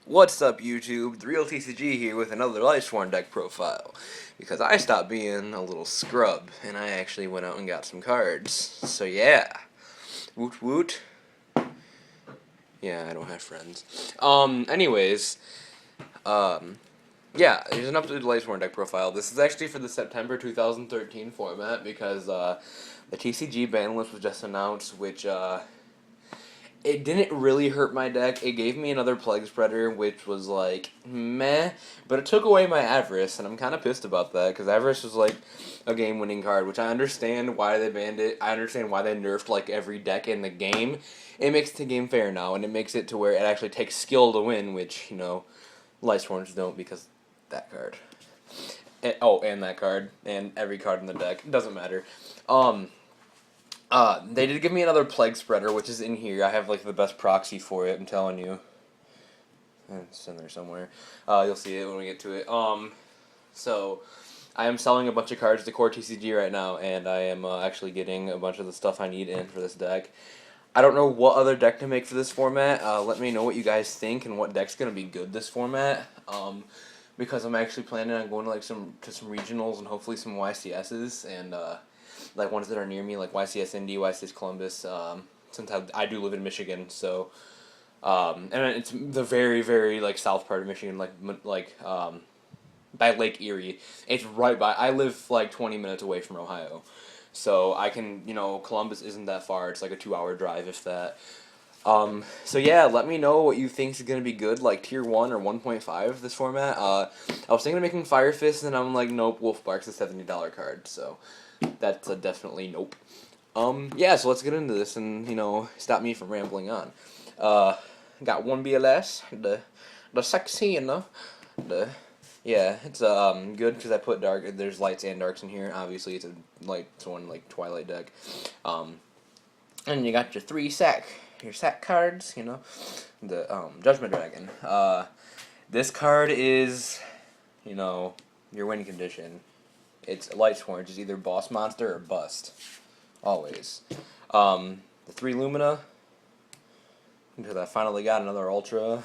What's up, YouTube? The Real TCG here with another Lightsworn deck profile. Because I stopped being a little scrub, and I actually went out and got some cards. So yeah. Woot woot. Yeah, I don't have friends. Anyways, yeah, here's an updated Lightsworn deck profile. This is actually for the September 2013 format, because, the TCG ban list was just announced, which, it didn't really hurt my deck. It gave me another Plague Spreader, which was like, meh. But it took away my Avarice, and I'm kind of pissed about that, because Avarice was like a game-winning card, which I understand why they banned it. I understand why they nerfed like every deck in the game. It makes the game fair now, and it makes it to where it actually takes skill to win, which, you know, Lightsworns don't, because that card. And that card, and every card in the deck. It doesn't matter. They did give me another Plague Spreader, which is in here. I have, like, the best proxy for it, I'm telling you. It's in there somewhere. You'll see it when we get to it. So, I am selling a bunch of cards to Core TCG right now, and I am actually getting a bunch of the stuff I need in for this deck. I don't know what other deck to make for this format. Let me know what you guys think and what deck's going to be good this format. Because I'm actually planning on going to, like, some regionals and hopefully some YCSs, and, like ones that are near me, like YCS Indy, YCS Columbus. Since I do live in Michigan, so and it's the very, very like south part of Michigan, by Lake Erie. It's right by. I live like 20 minutes away from Ohio, so I can, Columbus isn't that far. It's like a 2-hour drive, if that. So yeah, let me know what you think is gonna be good, like tier 1 or 1.5 this format. I was thinking of making Fire Fist, and I'm like, nope, Wolfbark's a $70 card, so that's a definitely nope. Yeah, so let's get into this and, stop me from rambling on. Got one BLS, the sexy, yeah, it's, good because I put there's lights and darks in here. Obviously, it's a one, like, Twilight deck. And you got your sack cards, the, Judgment Dragon. This card is, your win condition. It's Lightsworn, which is either boss monster or bust. Always. The 3 Lumina. Until I finally got another Ultra.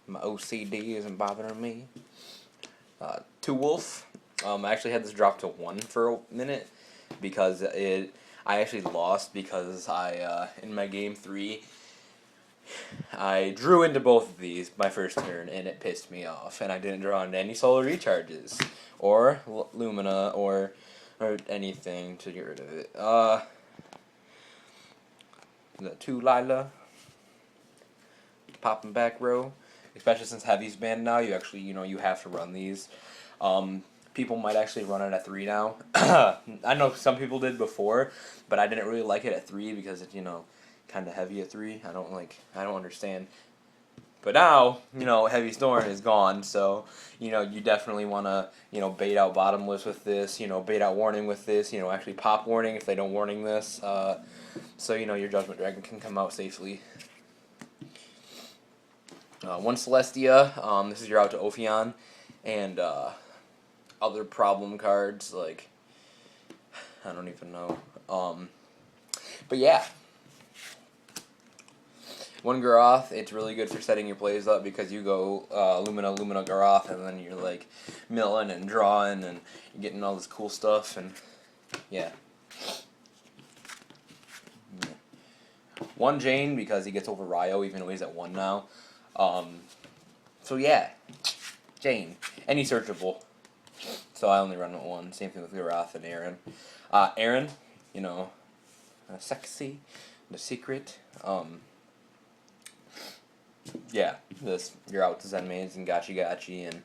My OCD isn't bothering me. 2 Wolf. I actually had this drop to 1 for a minute. Because I actually lost because in my game 3, I drew into both of these my first turn, and it pissed me off. And I didn't draw into any solar recharges, or Lumina, or anything to get rid of it. The 2 Lila, popping back row, especially since Heavy's banned now. You actually, you have to run these. People might actually run it at 3 now. I know some people did before, but I didn't really like it at 3 because it's, kind of heavy at 3. I don't understand. But now, Heavy Storm is gone, so, you definitely want to, bait out Bottomless with this, bait out Warning with this, actually pop Warning if they don't Warning this, so, your Judgment Dragon can come out safely. 1 Celestia, this is your out to Ophion, and, other problem cards, like, I don't even know, but yeah. 1 Garoth, it's really good for setting your plays up because you go Lumina, Garoth, and then you're like milling and drawing and getting all this cool stuff, and yeah. 1 Jane because he gets over Ryo even though he's at 1 now. So yeah, Jane, any searchable. So I only run at 1. Same thing with Garoth and Aaron. Aaron, sexy, the secret. Yeah, you're out to Zen Mains and Gachi and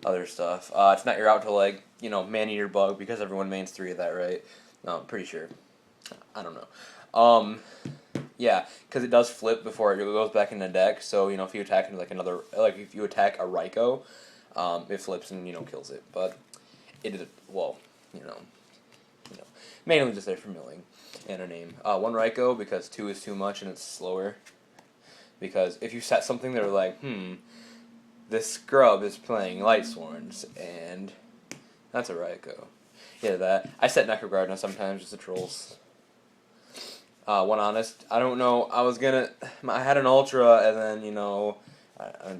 other stuff. It's not you're out to, like, Man-Eater Bug, because everyone mains 3 of that, right? No, I'm pretty sure. I don't know. Yeah, because it does flip before it goes back in the deck, so, if you attack into, if you attack a Raikou, it flips and, kills it. But it is, mainly just there for milling and a name. 1 Raikou, because 2 is too much and it's slower. Because if you set something that are like, this scrub is playing Lightsworns, and that's a Raikou. Yeah, that. I set Necrogard now sometimes just the trolls. 1 Honest. I don't know. I had an Ultra, and then, I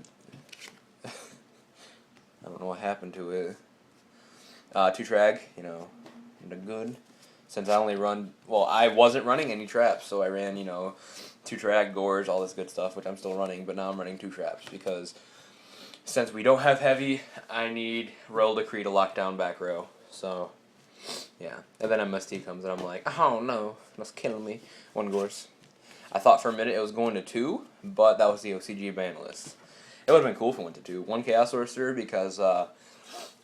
don't know what happened to it. 2 trag, you know, good. Since I only run, well, I wasn't running any traps, so I ran, you know, 2 trag, gores, all this good stuff, which I'm still running, but now I'm running 2 traps because since we don't have heavy, I need roll decree to lock down back row. So, yeah. And then MST comes and I'm like, oh no, that's killing me. 1 gores. I thought for a minute it was going to 2, but that was the OCG ban list. It would have been cool if it went to 2. 1 Chaos Sorcerer because I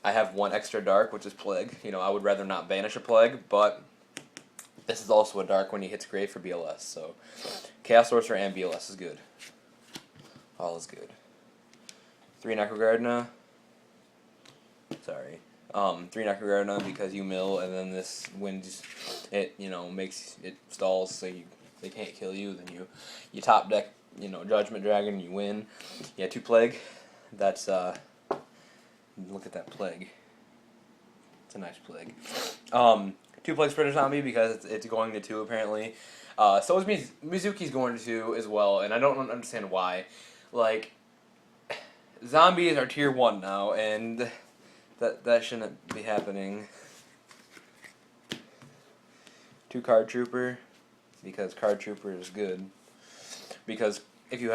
have 1 extra dark, which is Plague. You know, I would rather not banish a Plague, but this is also a dark when he hits Grave for BLS. So, Chaos Sorcerer and BLS is good. All is good. 3 Necrogardna. Sorry. 3 Necrogardna because you mill, and then this wins. It, you know, makes it stalls, so they can't kill you. Then you top deck, you know, Judgment Dragon, you win. Yeah, 2 Plague. That's look at that Plague. It's a nice Plague. 2 Plague Spreader Zombie because it's going to 2 apparently. So is Mizuki's going to 2 as well, and I don't understand why. Like, zombies are tier 1 now, and that shouldn't be happening. 2 Card Trooper, because Card Trooper is good. Because if you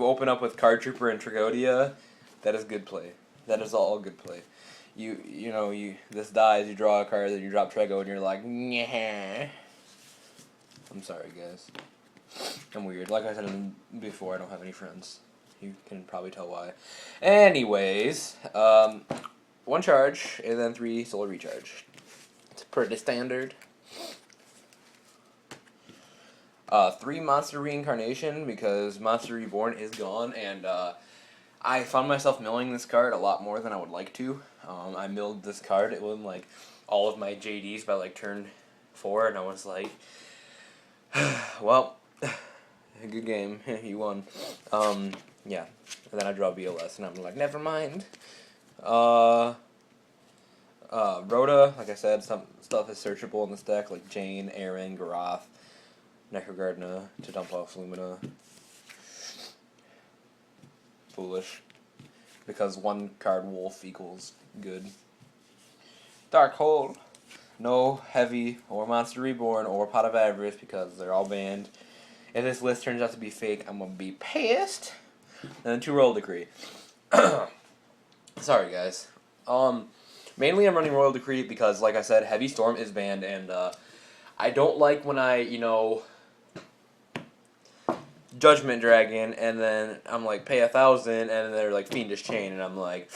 open up with Card Trooper and Tragodia, that is good play. That is all good play. This dies, you draw a card, then you drop Trego, and you're like, nyeh. I'm sorry, guys. I'm weird. Like I said before, I don't have any friends. You can probably tell why. Anyways, 1 charge, and then 3 solar recharge. It's pretty standard. 3 Monster Reincarnation, because Monster Reborn is gone, and I found myself milling this card a lot more than I would like to. I milled this card, it won like all of my JDs by like turn 4, and I was like, well, good game, you won. Yeah, and then I draw BLS, and I'm like, never mind. Rhoda, like I said, some stuff is searchable in this deck, like Jane, Aaron, Garoth, Necrogardna to dump off Lumina. Foolish. Because 1 card wolf equals good. Dark Hold. No heavy or Monster Reborn or Pot of Avarice because they're all banned. If this list turns out to be fake, I'm gonna be pissed. And then 2 Royal Decree. Sorry guys. Mainly I'm running Royal Decree because, like I said, Heavy Storm is banned, and I don't like when I, Judgment Dragon, and then I'm like, pay 1,000, and then they're like, Fiendish Chain, and I'm like,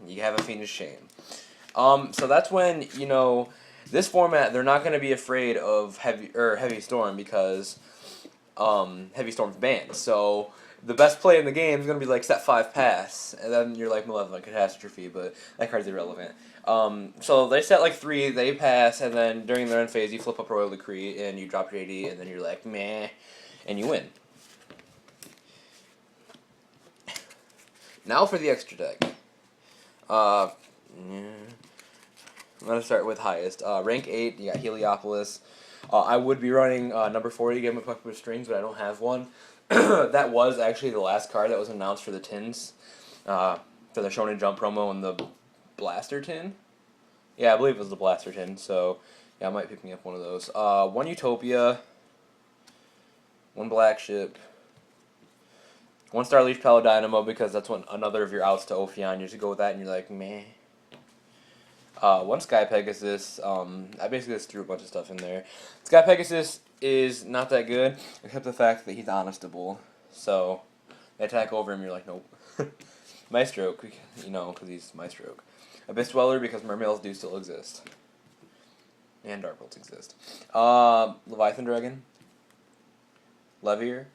you have a Fiendish Chain. So that's when, this format, they're not going to be afraid of Heavy Storm because Heavy Storm's banned. So the best play in the game is going to be like set 5 pass, and then you're like Malevolent Catastrophe, but that card's irrelevant. So they set like 3, they pass, and then during their end phase you flip up Royal Decree and you drop JD, and then you're like meh, and you win. Now for the extra deck. I'm gonna start with highest. Rank 8, you got Heliopolis. I would be running number 40 Game of Puck with Strings, but I don't have one. That was actually the last card that was announced for the tins, for the Shonen Jump promo and the Blaster tin. Yeah, I believe it was the Blaster tin. So yeah, I might pick me up one of those. 1 Utopia, 1 Black Ship, 1 Starleaf Paladynamo because that's one another of your outs to Ophion. You just go with that and you're like meh. 1 Sky Pegasus. I basically just threw a bunch of stuff in there. Sky Pegasus is not that good, except the fact that he's honestable. So they attack over him, you're like, nope. Maestroke, because he's Maestroke. Abyss Dweller because Mermails do still exist. And Dark Bolts exist. Leviathan Dragon. Levier.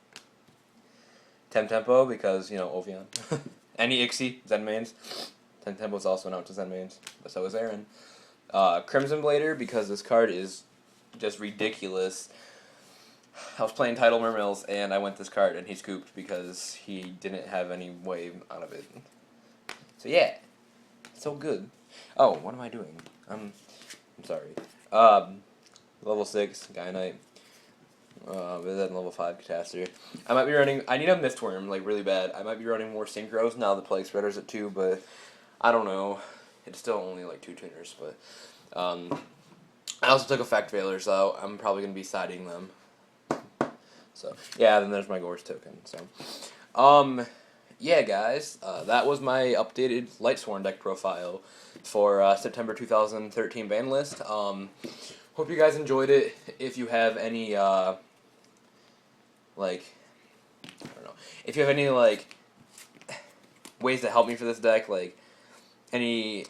Tempo because, Ovion. Any Ixie, Zen mains. Tempo is also an out to Zen mains, but so is Aaron. Crimson Blader because this card is just ridiculous. I was playing Tidal Mermails and I went this card and he scooped because he didn't have any way out of it. So yeah. So good. Oh, what am I doing? I'm sorry. Level 6, Guy Knight. But then level 5 Catastrophe. I might be running. I need a Mistworm like really bad. I might be running more Synchros now. The Plague Spreader's at 2, but I don't know. It's still only like 2 tuners, but I also took Effect Veilers so I'm probably gonna be siding them. So yeah, then there's my Gorse token. So yeah, guys, that was my updated Lightsworn deck profile for September 2013 ban list. Hope you guys enjoyed it. If you have any like, I don't know, if you have any like ways to help me for this deck, like any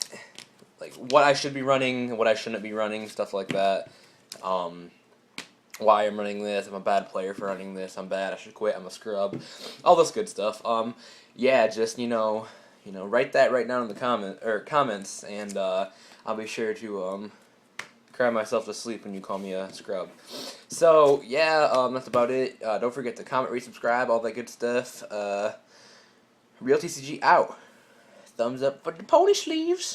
like what I should be running, what I shouldn't be running, stuff like that. Why I'm running this, I'm a bad player for running this, I'm bad, I should quit, I'm a scrub, all this good stuff. Yeah, just write that right down in the comments, and I'll be sure to cry myself to sleep when you call me a scrub. So yeah, that's about it. Don't forget to comment, rate, subscribe, all that good stuff. Real TCG out. Thumbs up for the pony sleeves.